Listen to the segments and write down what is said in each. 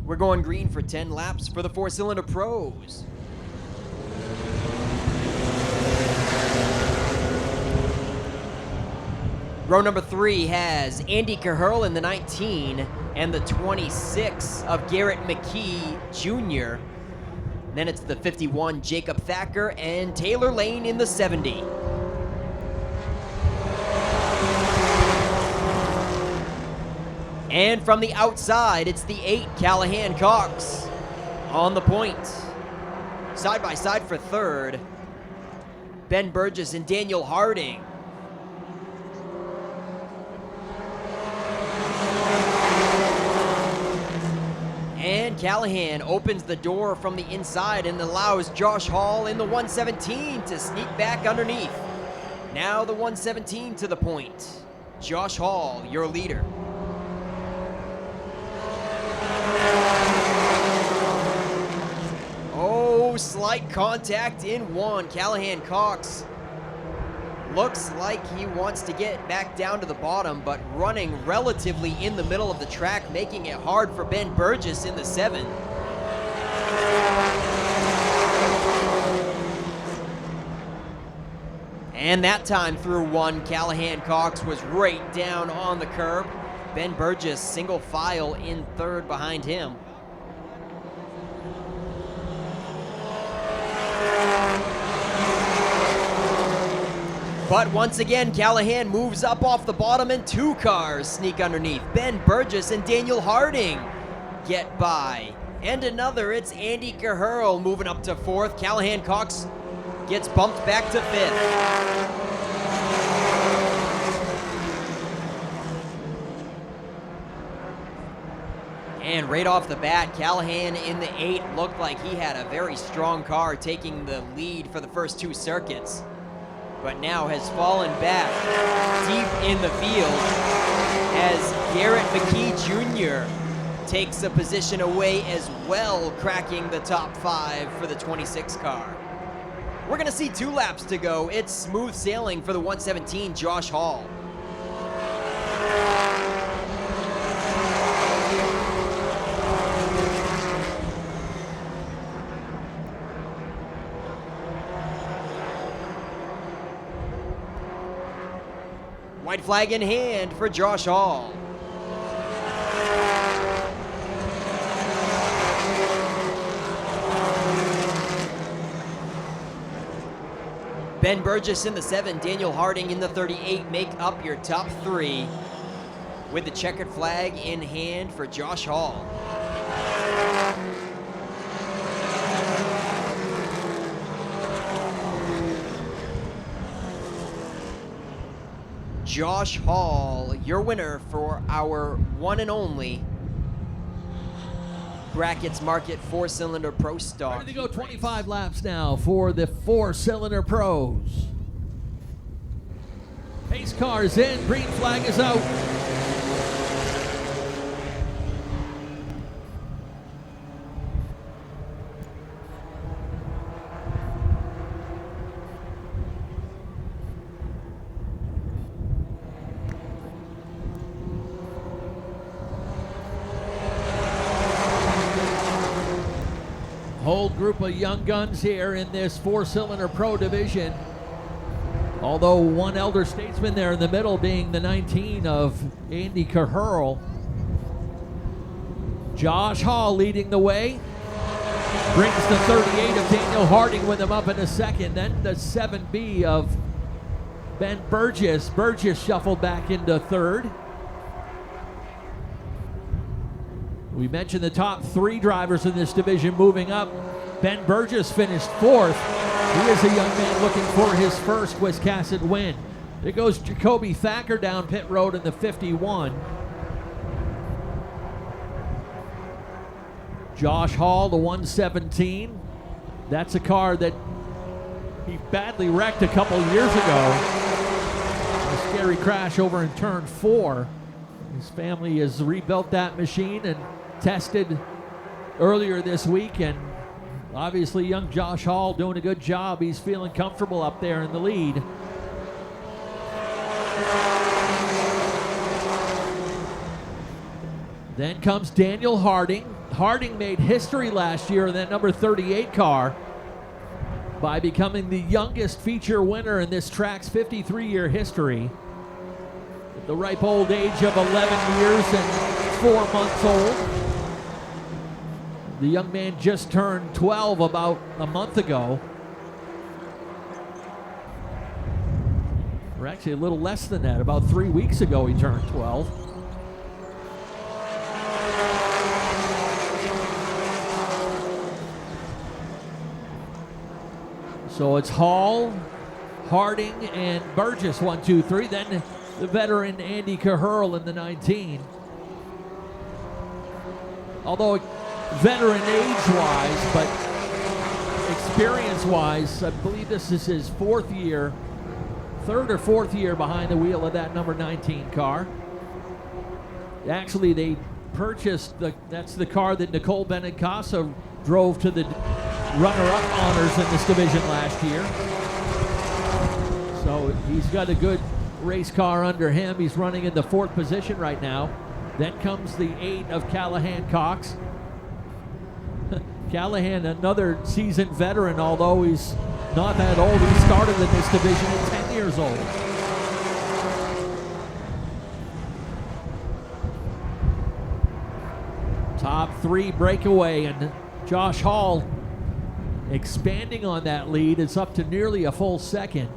We're going green for 10 laps for the four-cylinder pros. Row number 3 has Andy Caherl in the 19 and the 26 of Garrett McKee Jr. Then it's the 51 Jacob Thacker and Taylor Lane in the 70. And from the outside, it's the 8 Callahan Cox on the point. Side by side for third, Ben Burgess and Daniel Harding. And Callahan opens the door from the inside and allows Josh Hall in the 117 to sneak back underneath. Now the 117 to the point. Josh Hall, your leader. Oh, slight contact in one. Callahan Cox looks like he wants to get back down to the bottom, but running relatively in the middle of the track, making it hard for Ben Burgess in the 7. And that time through one, Callahan Cox was right down on the curb. Ben Burgess single file in third behind him. But once again, Callahan moves up off the bottom and 2 cars sneak underneath. Ben Burgess and Daniel Harding get by. And another, it's Andy Caherl moving up to 4th. Callahan Cox gets bumped back to 5th. And right off the bat, Callahan in the 8 looked like he had a very strong car taking the lead for the first 2 circuits, but now has fallen back deep in the field as Garrett McKee Jr. takes a position away as well, cracking the top 5 for the 26 car. We're going to see 2 laps to go. It's smooth sailing for the 117, Josh Hall. White flag in hand for Josh Hall. Ben Burgess in the 7, Daniel Harding in the 38 make up your top 3 with the checkered flag in hand for Josh Hall. Josh Hall, your winner for our one and only Brackett's Market 4-cylinder Pro Stock. Ready to go 25 laps now for the 4-cylinder pros. Pace car is in, green flag is out. Whole group of young guns here in this 4-cylinder pro division. Although one elder statesman there in the middle being the 19 of Andy Caherl. Josh Hall leading the way. Brings the 38 of Daniel Harding with him up in a second. Then the 7B of Ben Burgess. Burgess shuffled back into third. We mentioned the top 3 drivers in this division moving up. Ben Burgess finished 4th. He is a young man looking for his first Wiscasset win. There goes Jacoby Thacker down pit road in the 51. Josh Hall, the 117. That's a car that he badly wrecked a couple years ago. A scary crash over in turn 4. His family has rebuilt that machine and tested earlier this week, and obviously young Josh Hall doing a good job. He's feeling comfortable up there in the lead. Then comes Daniel Harding. Harding made history last year in that number 38 car by becoming the youngest feature winner in this track's 53-year history. At the ripe old age of 11 years and 4 months old. The young man just turned 12 about a month ago. Or actually a little less than that. About 3 weeks ago he turned 12. So it's Hall, Harding, and Burgess, 1, 2, 3. Then the veteran Andy Caherl in the 19. Although veteran age-wise, but experience-wise, I believe this is his third or fourth year behind the wheel of that number 19 car. Actually, they purchased, that's the car that Nicole Benincasa drove to the runner-up honors in this division last year. So he's got a good race car under him. He's running in the 4th position right now. Then comes the 8 of Callahan Cox. Callahan, another seasoned veteran, although he's not that old. He started in this division at 10 years old. Top 3 breakaway, and Josh Hall expanding on that lead. It's up to nearly a full second.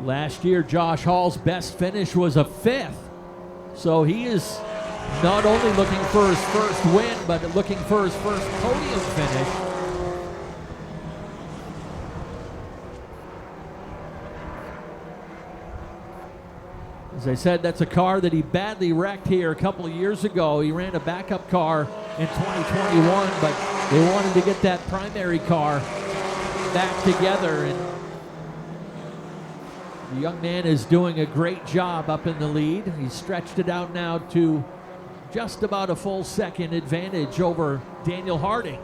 Last year, Josh Hall's best finish was a 5th. So he is not only looking for his first win, but looking for his first podium finish. As I said, that's a car that he badly wrecked here a couple of years ago. He ran a backup car in 2021, but they wanted to get that primary car back together, and the young man is doing a great job up in the lead. He's stretched it out now to just about a full second advantage over Daniel Harding.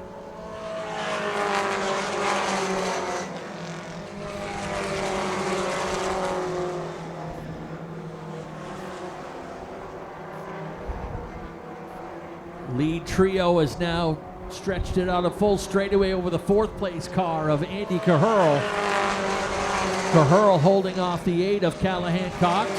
Lead trio has now stretched it out a full straightaway over the 4th place car of Andy Caherl. Caherl holding off the 8 of Callahan Cox.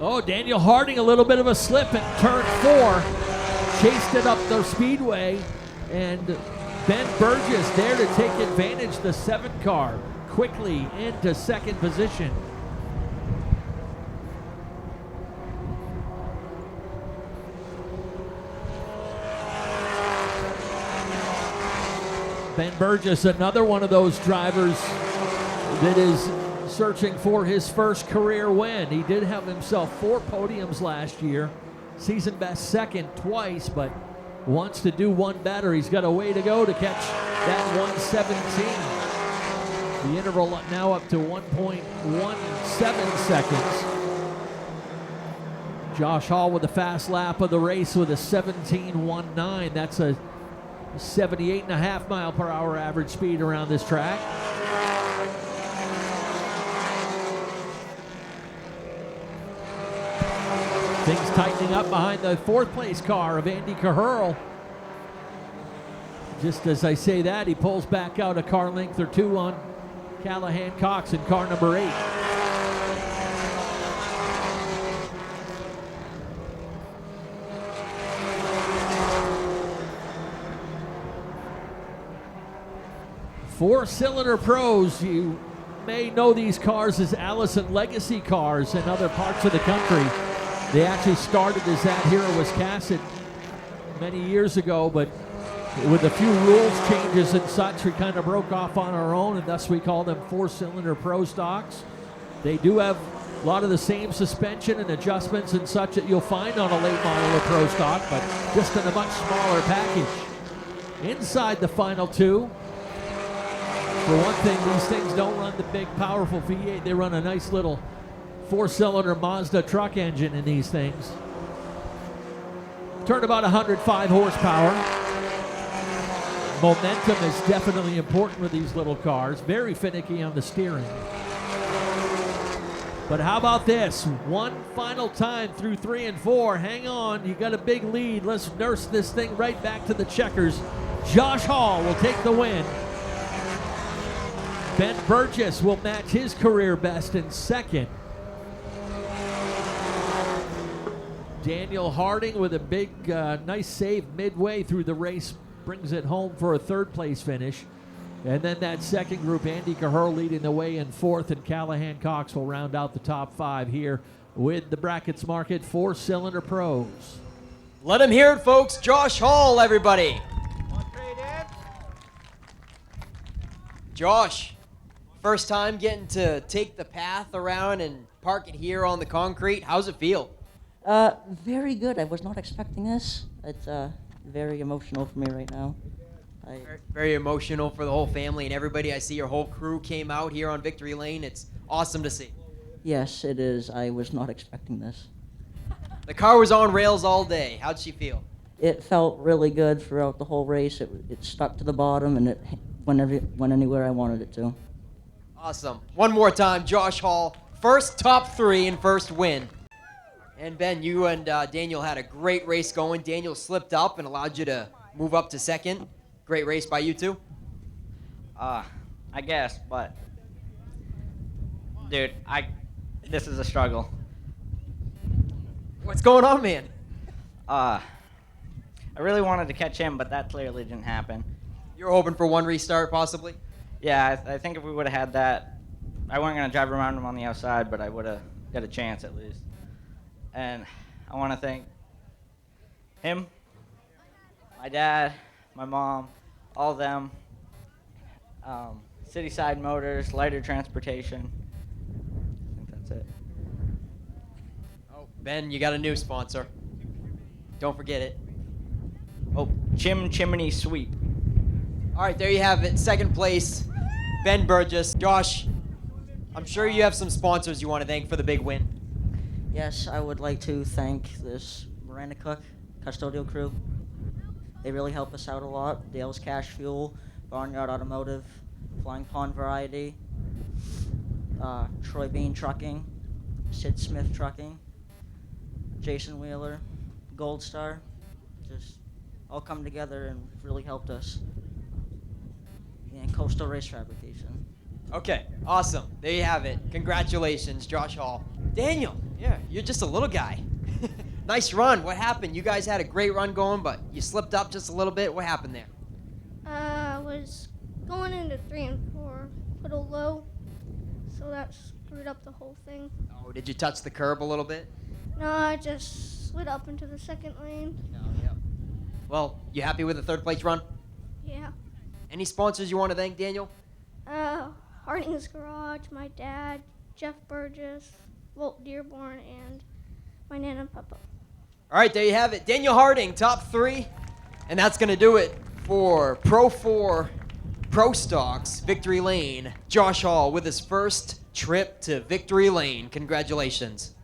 Oh, Daniel Harding, a little bit of a slip in turn 4. Chased it up the speedway, and Ben Burgess there to take advantage. The 7 car quickly into 2nd position. Ben Burgess, another one of those drivers that is searching for his first career win. He did have himself 4 podiums last year. Season best 2nd twice, but wants to do one better. He's got a way to go to catch that 1:17. The interval now up to 1.17 seconds. Josh Hall with the fast lap of the race with a 17:19. That's a 78.5 mile per hour average speed around this track. Things tightening up behind the 4th place car of Andy Caherl. Just as I say that, he pulls back out a car length or 2 on Callahan Cox in car number 8. Four-cylinder pros, you may know these cars as Allison Legacy cars in other parts of the country. They actually started as that here at Wiscasset many years ago, but with a few rules changes and such, we kind of broke off on our own, and thus we call them four-cylinder Pro stocks. They do have a lot of the same suspension and adjustments and such that you'll find on a late model or Pro stock, but just in a much smaller package. Inside the final two, for one thing, these things don't run the big, powerful V8. They run a nice little four-cylinder Mazda truck engine in these things. Turn about 105 horsepower. Momentum is definitely important with these little cars. Very finicky on the steering. But how about this? One final time through 3 and 4. Hang on, you got a big lead. Let's nurse this thing right back to the checkers. Josh Hall will take the win. Ben Burgess will match his career best in second. Daniel Harding with a big, nice save midway through the race brings it home for a third place finish. And then that second group, Andy Cahir leading the way in fourth, and Callahan Cox will round out the top 5 here with the Brackett's Market four-cylinder Pros. Let him hear it, folks. Josh Hall, everybody. Josh, first time getting to take the path around and park it here on the concrete. How's it feel? Very good. I was not expecting this. It's very emotional for me right now. Very emotional for the whole family and everybody. I see your whole crew came out here on Victory Lane. It's awesome to see. Yes, it is. I was not expecting this. The car was on rails all day. How'd she feel? It felt really good throughout the whole race. It stuck to the bottom, and it went anywhere I wanted it to. Awesome. One more time, Josh Hall. First top 3 and first win. And Ben, you and Daniel had a great race going. Daniel slipped up and allowed you to move up to second. Great race by you two. I guess, but dude, this is a struggle. What's going on, man? I really wanted to catch him, but that clearly didn't happen. You're hoping for one restart, possibly? Yeah, I think if we would have had that, I wasn't gonna drive around him on the outside, but I would have got a chance at least. And I want to thank him, my dad, my mom, all of them, Cityside Motors, Lighter Transportation. I think that's it. Oh, Ben, you got a new sponsor. Don't forget it. Oh, Chimney Sweep. All right, there you have it. Second place, Ben Burgess. Josh, I'm sure you have some sponsors you want to thank for the big win. Yes, I would like to thank this Miranda Cook custodial crew. They really help us out a lot. Dale's Cash Fuel, Barnyard Automotive, Flying Pond Variety, Troy Bean Trucking, Sid Smith Trucking, Jason Wheeler, Gold Star. Just all come together and really helped us. And Coastal Race Fabrication. Okay, awesome. There you have it. Congratulations, Josh Hall. Daniel, yeah, you're just a little guy. Nice run. What happened? You guys had a great run going, but you slipped up just a little bit. What happened there? I was going into 3 and 4, put a low, so that screwed up the whole thing. Oh, did you touch the curb a little bit? No, I just slid up into the second lane. No, yeah. Well, you happy with the third place run? Yeah. Any sponsors you want to thank, Daniel? Harding's Garage, my dad, Jeff Burgess, Walt Dearborn, and my Nana and Papa. All right, there you have it. Daniel Harding, top 3. And that's going to do it for Pro 4 Pro Stocks Victory Lane. Josh Hall with his first trip to Victory Lane. Congratulations.